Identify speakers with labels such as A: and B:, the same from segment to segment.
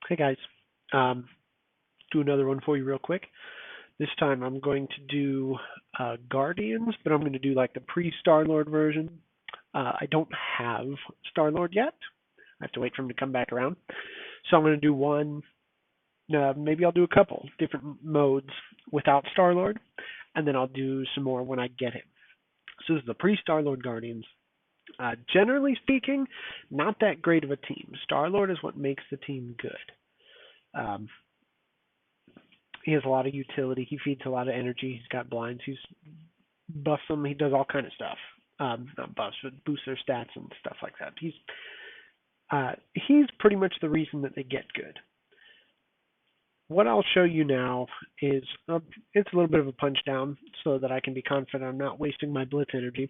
A: Hey guys, um, do another one for you real quick. This time I'm going to do Guardians, but I'm going to do like the pre-Star-Lord version. I don't have Star-Lord yet. I have to wait for him to come back around. So I'm going to do one, maybe I'll do a couple different modes without Star-Lord, and then I'll do some more when I get him. So this is the pre-Star-Lord Guardians. Generally speaking, not that great of a team. Star-Lord is what makes the team good. He has a lot of utility. He feeds a lot of energy. He's got blinds. He's buffs them. He does all kind of stuff. Not buffs, but boosts their stats and stuff like that. He's pretty much the reason that they get good. What I'll show you now is it's a little bit of a punch down so that I can be confident I'm not wasting my blitz energy.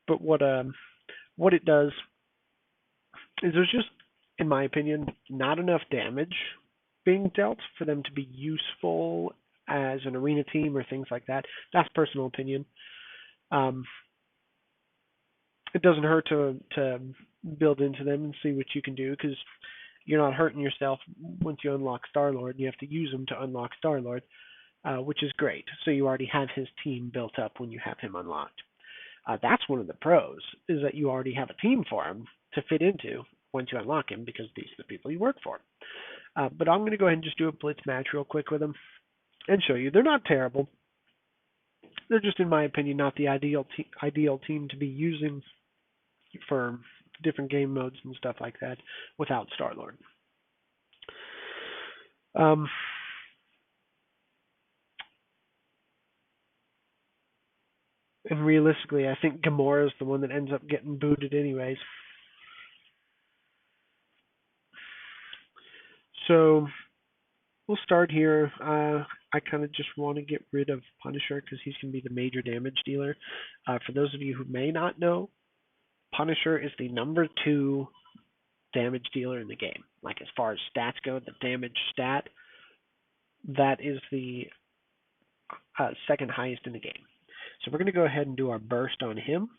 A: But what it does is there's just, in my opinion, not enough damage being dealt for them to be useful as an arena team or things like that. That's personal opinion. Um, it doesn't hurt to build into them and see what you can do because you're not hurting yourself once you unlock Star-Lord. You have to use them to unlock Star-Lord, which is great. So you already have his team built up when you have him unlocked. That's one of the pros, is that you already have a team for him to fit into once you unlock him because these are the people you work for. But I'm going to go ahead and just do a blitz match real quick with them and show you. They're not terrible. They're just, in my opinion, not the ideal team to be using for different game modes and stuff like that without Star-Lord. Um, and realistically, I think Gamora is the one that ends up getting booted anyways. So we'll start here. I kind of just want to get rid of Punisher because he's going to be the major damage dealer. For those of you who may not know, Punisher is the number 2 damage dealer in the game. Like as far as stats go, the damage stat, that is the second highest in the game. So we're going to go ahead and do our burst on him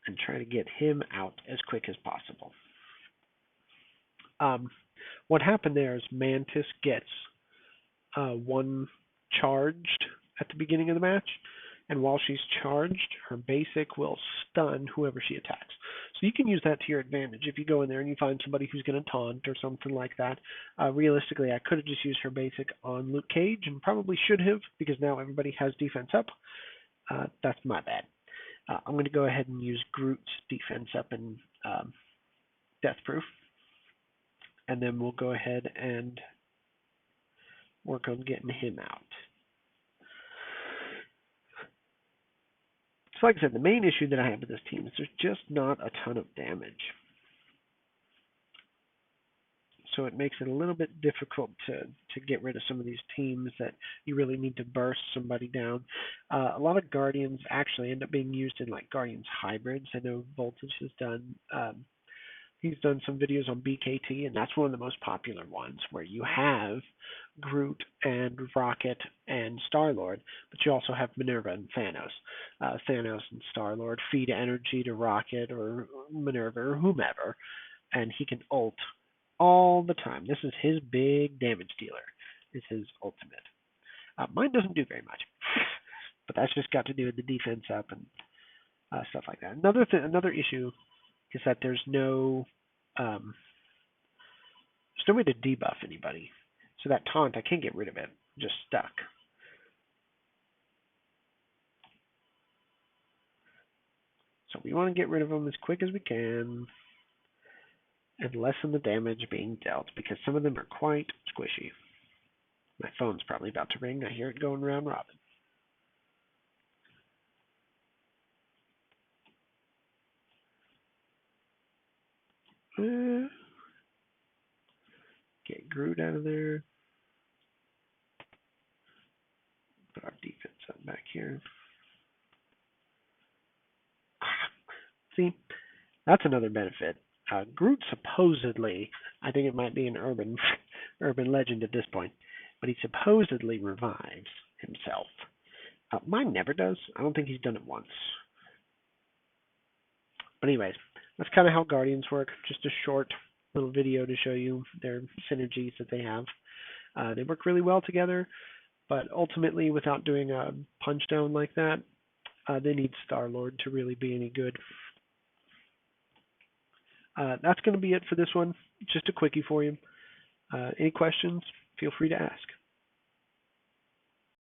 A: and try to get him out as quick as possible. What happened there is Mantis gets one charged at the beginning of the match, and while she's charged, her basic will stun whoever she attacks. So you can use that to your advantage if you go in there and you find somebody who's going to taunt or something like that. Realistically, I could have just used her basic on Luke Cage and probably should have because now everybody has defense up. That's my bad. I'm going to go ahead and use Groot's defense up in Death Proof. And then we'll go ahead and work on getting him out. So like I said, the main issue that I have with this team is there's just not a ton of damage. So it makes it a little bit difficult to get rid of some of these teams that you really need to burst somebody down. A lot of Guardians actually end up being used in like Guardians hybrids. I know Voltage has done he's done some videos on BKT, and that's one of the most popular ones where you have Groot and Rocket and Star-Lord, but you also have Minerva and Thanos. Thanos and Star-Lord feed energy to Rocket or Minerva or whomever, and he can ult all the time. This is his big damage dealer. Is his ultimate. Mine doesn't do very much, but that's just got to do with the defense up and stuff like that. Another issue is that there's no way to debuff anybody. So that taunt, I can't get rid of it. I'm just stuck. So we want to get rid of them as quick as we can and lessen the damage being dealt because some of them are quite squishy. My phone's probably about to ring. I hear it going round robin. Get Groot out of there. Put our defense up back here. See, that's another benefit. Groot supposedly, I think it might be an urban legend at this point, but he supposedly revives himself. Mine never does. I don't think he's done it once. But anyways, That's kind of how Guardians work. Just a short little video to show you their synergies that they have. They work really well together, but ultimately, without doing a punch down like that, they need Star-Lord to really be any good. That's going to be it for this one. Just a quickie for you. Any questions? Feel free to ask.